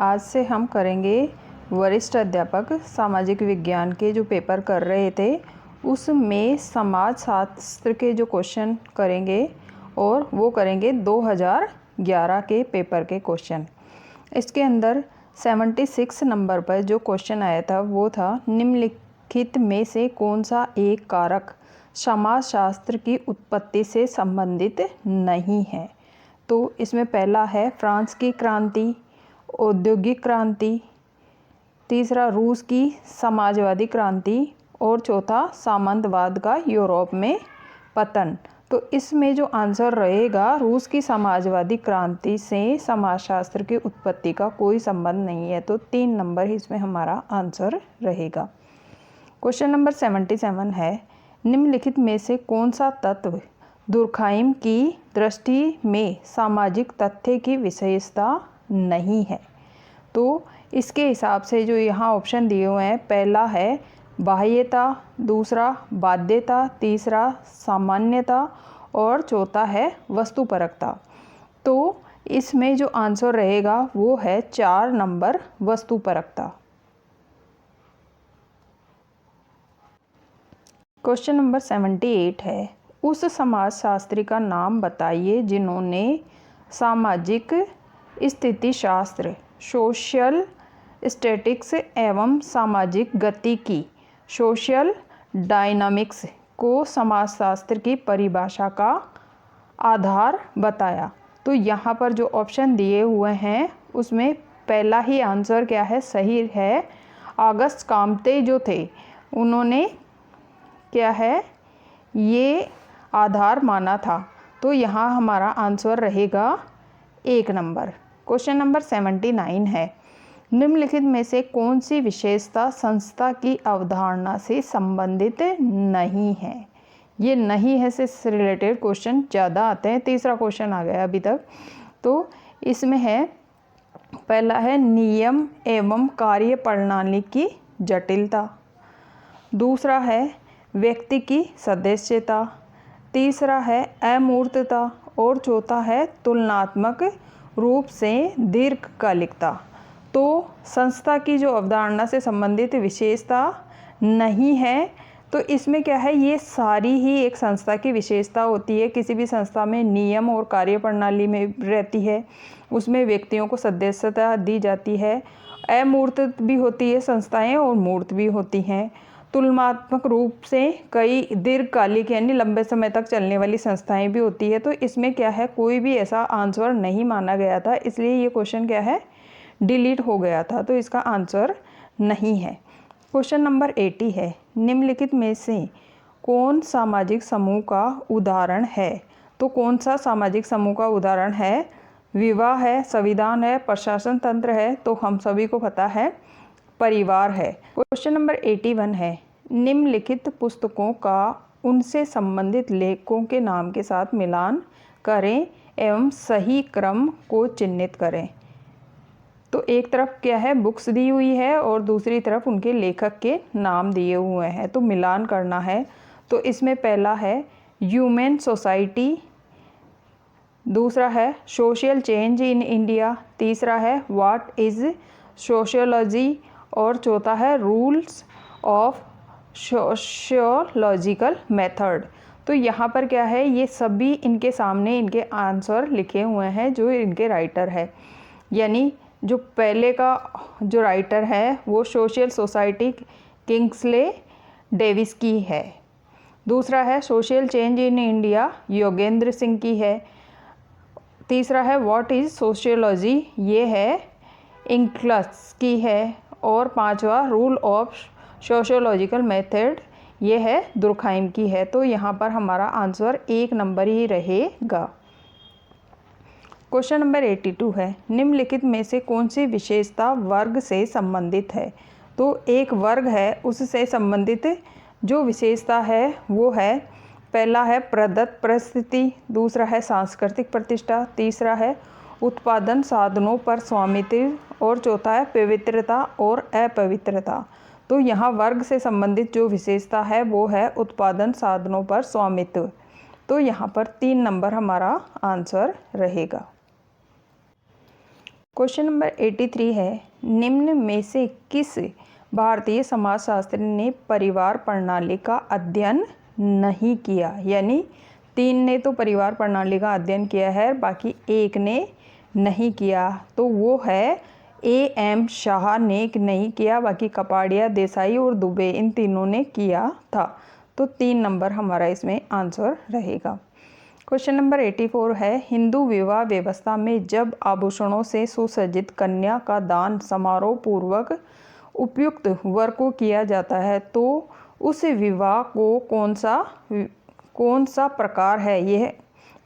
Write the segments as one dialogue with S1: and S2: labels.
S1: आज से हम करेंगे वरिष्ठ अध्यापक सामाजिक विज्ञान के जो पेपर कर रहे थे उसमें समाज शास्त्र के जो क्वेश्चन करेंगे और वो करेंगे 2011 के पेपर के क्वेश्चन। इसके अंदर 76 नंबर पर जो क्वेश्चन आया था वो था निम्नलिखित में से कौन सा एक कारक समाजशास्त्र की उत्पत्ति से संबंधित नहीं है। तो इसमें पहला है फ्रांस की क्रांति, औद्योगिक क्रांति, तीसरा रूस की समाजवादी क्रांति और चौथा सामंतवाद का यूरोप में पतन। तो इसमें जो आंसर रहेगा रूस की समाजवादी क्रांति से समाजशास्त्र की उत्पत्ति का कोई संबंध नहीं है। तो 3 नंबर इसमें हमारा आंसर रहेगा। क्वेश्चन नंबर 77 है निम्नलिखित में से कौन सा तत्व दुर्खाइम की दृष्टि में सामाजिक तथ्य की विशेषता नहीं है। तो इसके हिसाब से जो यहाँ ऑप्शन दिए हुए हैं, पहला है बाह्यता, दूसरा बाध्यता, तीसरा सामान्यता और चौथा है वस्तुपरकता। तो इसमें जो आंसर रहेगा वो है 4 नंबर वस्तुपरकता। क्वेश्चन नंबर 78 है उस समाजशास्त्री का नाम बताइए जिन्होंने सामाजिक स्थितिशास्त्र, सोशल स्टैटिक्स एवं सामाजिक गतिकी, सोशल डायनामिक्स को समाजशास्त्र की परिभाषा का आधार बताया। तो यहाँ पर जो ऑप्शन दिए हुए हैं उसमें पहला ही आंसर क्या है, सही है। ऑगस्ट काम्ते जो थे उन्होंने क्या है ये आधार माना था। तो यहाँ हमारा आंसर रहेगा 1 नंबर। क्वेश्चन नंबर 79 है निम्नलिखित में से कौन सी विशेषता संस्था की अवधारणा से संबंधित नहीं है। ये नहीं है से रिलेटेड क्वेश्चन ज़्यादा आते हैं। तीसरा क्वेश्चन आ गया अभी तक। तो इसमें है पहला है नियम एवं कार्य प्रणाली की जटिलता, दूसरा है व्यक्ति की सदस्यता, तीसरा है अमूर्तता और चौथा है तुलनात्मक रूप से दीर्घकालिकता। तो संस्था की जो अवधारणा से संबंधित विशेषता नहीं है। तो इसमें क्या है, ये सारी ही एक संस्था की विशेषता होती है। किसी भी संस्था में नियम और कार्यप्रणाली में रहती है, उसमें व्यक्तियों को सदस्यता दी जाती है। अमूर्त भी होती है संस्थाएं और मूर्त भी होती हैं। तुलनात्मक रूप से कई दीर्घकालिक यानी लंबे समय तक चलने वाली संस्थाएं भी होती है। तो इसमें क्या है, कोई भी ऐसा आंसर नहीं माना गया था, इसलिए ये क्वेश्चन क्या है, डिलीट हो गया था। तो इसका आंसर नहीं है। क्वेश्चन नंबर 80 है निम्नलिखित में से कौन सामाजिक समूह का उदाहरण है। तो कौन सा सामाजिक समूह का उदाहरण है, विवाह है, संविधान है, प्रशासन तंत्र है। तो हम सभी को पता है परिवार है। क्वेश्चन नंबर 81 है निम्नलिखित पुस्तकों का उनसे संबंधित लेखकों के नाम के साथ मिलान करें एवं सही क्रम को चिन्हित करें। तो एक तरफ क्या है, बुक्स दी हुई है और दूसरी तरफ उनके लेखक के नाम दिए हुए हैं। तो मिलान करना है। तो इसमें पहला है ह्यूमन सोसाइटी, दूसरा है सोशल चेंज इन इंडिया, तीसरा है व्हाट इज़ सोशियोलॉजी और चौथा है रूल्स ऑफ सोशियोलॉजिकल मेथड। तो यहाँ पर क्या है, ये सभी इनके सामने इनके आंसर लिखे हुए हैं जो इनके राइटर है। यानी जो पहले का जो राइटर है वो सोशल सोसाइटी किंग्सले डेविस की है, दूसरा है social change in India Yogendra Singh की है, तीसरा है व्हाट इज़ सोशियोलॉजी ये है इंक्लस की है और पांचवा रूल ऑफ सोशियोलॉजिकल मेथड ये है दुर्खाइम की है। तो यहाँ पर हमारा आंसर 1 नंबर ही रहेगा। क्वेश्चन नंबर 82 है निम्नलिखित में से कौन सी विशेषता वर्ग से संबंधित है। तो एक वर्ग है उससे संबंधित जो विशेषता है वो है पहला है प्रदत्त परिस्थिति, दूसरा है सांस्कृतिक प्रतिष्ठा, तीसरा है उत्पादन साधनों पर स्वामित्व और चौथा है पवित्रता और अपवित्रता। तो यहाँ वर्ग से संबंधित जो विशेषता है वो है उत्पादन साधनों पर स्वामित्व। तो यहाँ पर 3 नंबर हमारा आंसर रहेगा। क्वेश्चन नंबर 83 है, निम्न में से किस भारतीय समाजशास्त्री ने परिवार प्रणाली का अध्ययन नहीं किया? यानी 3 ने तो परिवार प्रणाली का अध्ययन किया है, बाकी एक ने नहीं किया, तो वो है A.M. शाह ने नहीं किया, बाकी कपाड़िया, देसाई और दुबे इन तीनों ने किया था। तो 3 नंबर हमारा इसमें आंसर रहेगा। क्वेश्चन नंबर 84 है, हिंदू विवाह व्यवस्था में जब आभूषणों से सुसज्जित कन्या का दान समारोह पूर्वक उपयुक्त वर को किया जाता है तो उस विवाह को कौन सा प्रकार है?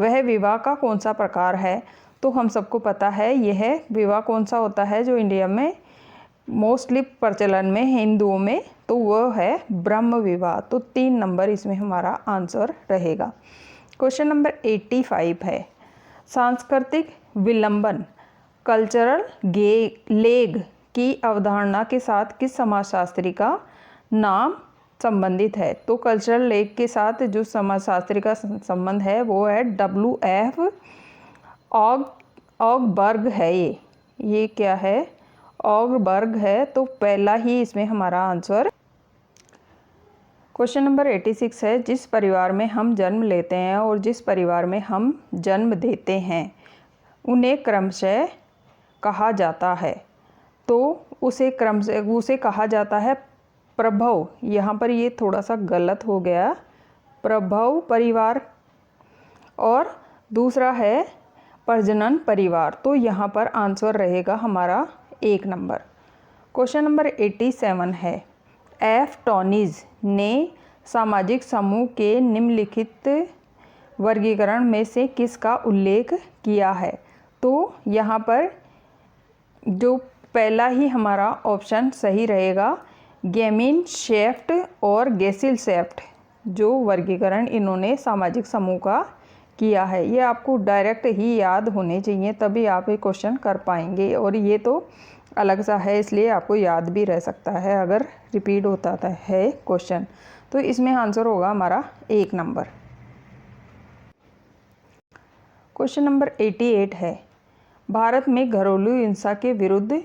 S1: वह विवाह का कौन सा प्रकार है? तो हम सबको पता है यह विवाह कौन सा होता है जो इंडिया में मोस्टली प्रचलन में हिंदुओं में, तो वह है ब्रह्म विवाह। तो 3 नंबर इसमें हमारा आंसर रहेगा। क्वेश्चन नंबर 85 है, सांस्कृतिक विलंबन कल्चरल लेग की अवधारणा के साथ किस समाजशास्त्री का नाम संबंधित है? तो कल्चरल लेग के साथ जो समाजशास्त्री का संबंध है वो है W.F. ऑगबर्ग है। ये क्या है? ऑगबर्ग है। तो पहला ही इसमें हमारा आंसर। क्वेश्चन नंबर 86 है, जिस परिवार में हम जन्म लेते हैं और जिस परिवार में हम जन्म देते हैं उन्हें क्रमशः कहा जाता है। तो उसे कहा जाता है प्रभव। यहाँ पर ये थोड़ा सा गलत हो गया, प्रभव परिवार, और दूसरा है प्रजनन परिवार। तो यहाँ पर आंसर रहेगा हमारा 1 नंबर। क्वेश्चन नंबर 87 है, F. टॉनीज ने सामाजिक समूह के निम्नलिखित वर्गीकरण में से किसका उल्लेख किया है? तो यहाँ पर जो पहला ही हमारा ऑप्शन सही रहेगा, गेमिन शेफ्ट और गेसिल शेफ्ट, जो वर्गीकरण इन्होंने सामाजिक समूह का किया है। ये आपको डायरेक्ट ही याद होने चाहिए, तभी आप ये क्वेश्चन कर पाएंगे, और ये तो अलग सा है इसलिए आपको याद भी रह सकता है अगर रिपीट होता है क्वेश्चन। तो इसमें आंसर होगा हमारा 1 नंबर। क्वेश्चन नंबर 88 है, भारत में घरेलू हिंसा के विरुद्ध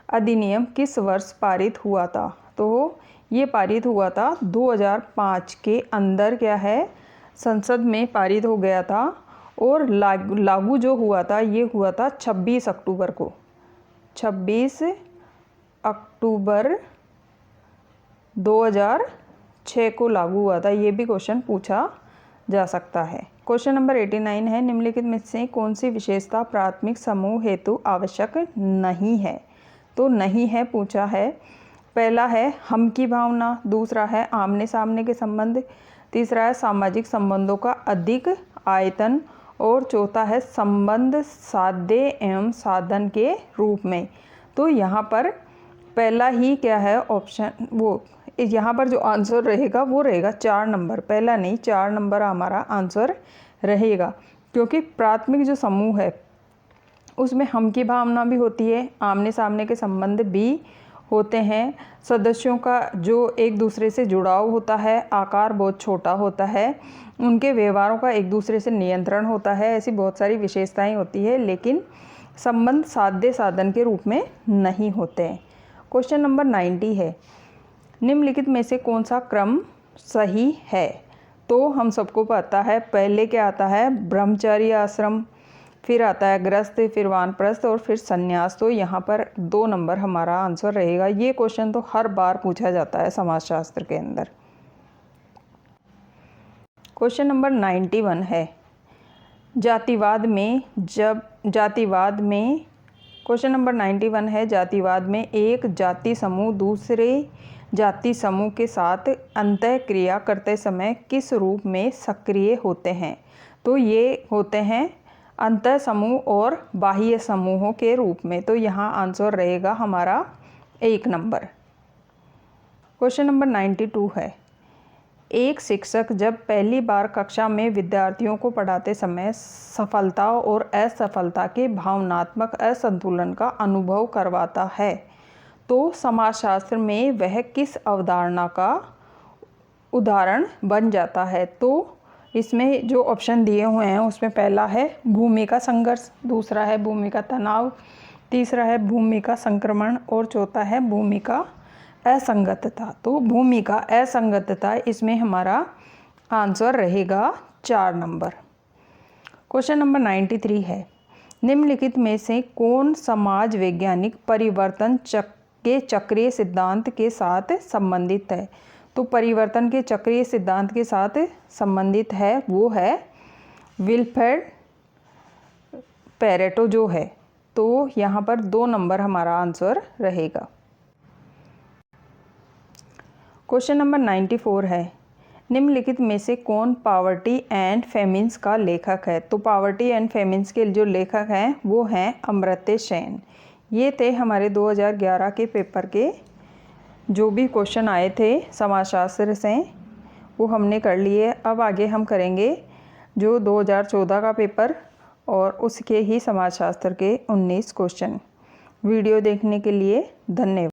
S1: अधिनियम किस वर्ष पारित हुआ था? तो ये पारित हुआ था 2005 के अंदर, क्या है, संसद में पारित हो गया था, और लागू जो हुआ था ये हुआ था 26 अक्टूबर को। 26 अक्टूबर 2006 को लागू हुआ था। ये भी क्वेश्चन पूछा जा सकता है। क्वेश्चन नंबर 89 है, निम्नलिखित में से कौन सी विशेषता प्राथमिक समूह हेतु आवश्यक नहीं है? तो नहीं है पूछा है। पहला है हम की भावना, दूसरा है आमने सामने के संबंध, तीसरा है सामाजिक संबंधों का अधिक आयतन, और चौथा है संबंध साध्य एवं साधन के रूप में। तो यहाँ पर पहला ही क्या है ऑप्शन, वो यहाँ पर जो आंसर रहेगा वो रहेगा 4 नंबर। पहला नहीं, 4 नंबर हमारा आंसर रहेगा, क्योंकि प्राथमिक जो समूह है उसमें हम की भावना भी होती है, आमने सामने के संबंध भी होते हैं, सदस्यों का जो एक दूसरे से जुड़ाव होता है, आकार बहुत छोटा होता है, उनके व्यवहारों का एक दूसरे से नियंत्रण होता है, ऐसी बहुत सारी विशेषताएं होती है, लेकिन संबंध साध्य साधन के रूप में नहीं होते हैं। क्वेश्चन नंबर 90 है, निम्नलिखित में से कौन सा क्रम सही है? तो हम सबको पता है पहले क्या आता है, ब्रह्मचर्य आश्रम, फिर आता है गृहस्थ, फिर वानप्रस्थ और फिर संन्यास। तो यहाँ पर 2 नंबर हमारा आंसर रहेगा। ये क्वेश्चन तो हर बार पूछा जाता है समाजशास्त्र के अंदर। क्वेश्चन नंबर 91 है, जातिवाद में क्वेश्चन नंबर 91 है, जातिवाद में एक जाति समूह दूसरे जाति समूह के साथ अंतःक्रिया करते समय किस रूप में सक्रिय होते हैं? तो ये होते हैं अंतः समूह और बाह्य समूहों के रूप में। तो यहाँ आंसर रहेगा हमारा 1 नंबर। क्वेश्चन नंबर 92 है, एक शिक्षक जब पहली बार कक्षा में विद्यार्थियों को पढ़ाते समय सफलता और असफलता के भावनात्मक असंतुलन का अनुभव करवाता है तो समाजशास्त्र में वह किस अवधारणा का उदाहरण बन जाता है? तो इसमें जो ऑप्शन दिए हुए हैं उसमें पहला है भूमि का संघर्ष, दूसरा है भूमि का तनाव, तीसरा है भूमिका संक्रमण और चौथा है भूमिका असंगतता। तो भूमिका असंगतता, इसमें हमारा आंसर रहेगा 4 नंबर। क्वेश्चन नंबर 93 है, निम्नलिखित में से कौन समाज वैज्ञानिक परिवर्तन के चक्रीय सिद्धांत के साथ संबंधित है? तो परिवर्तन के चक्रीय सिद्धांत के साथ संबंधित है वो है विल्फ्रेड पैरेटो जो है। तो यहाँ पर 2 नंबर हमारा आंसर रहेगा। क्वेश्चन नंबर 94 है, निम्नलिखित में से कौन पॉवर्टी एंड फेमिन्स का लेखक है? तो पॉवर्टी एंड फेमिन्स के जो लेखक हैं वो हैं अमर्त्य सेन। ये थे हमारे 2011 के पेपर के जो भी क्वेश्चन आए थे समाजशास्त्र से, वो हमने कर लिए। अब आगे हम करेंगे जो 2014 का पेपर और उसके ही समाजशास्त्र के 19 क्वेश्चन। वीडियो देखने के लिए धन्यवाद।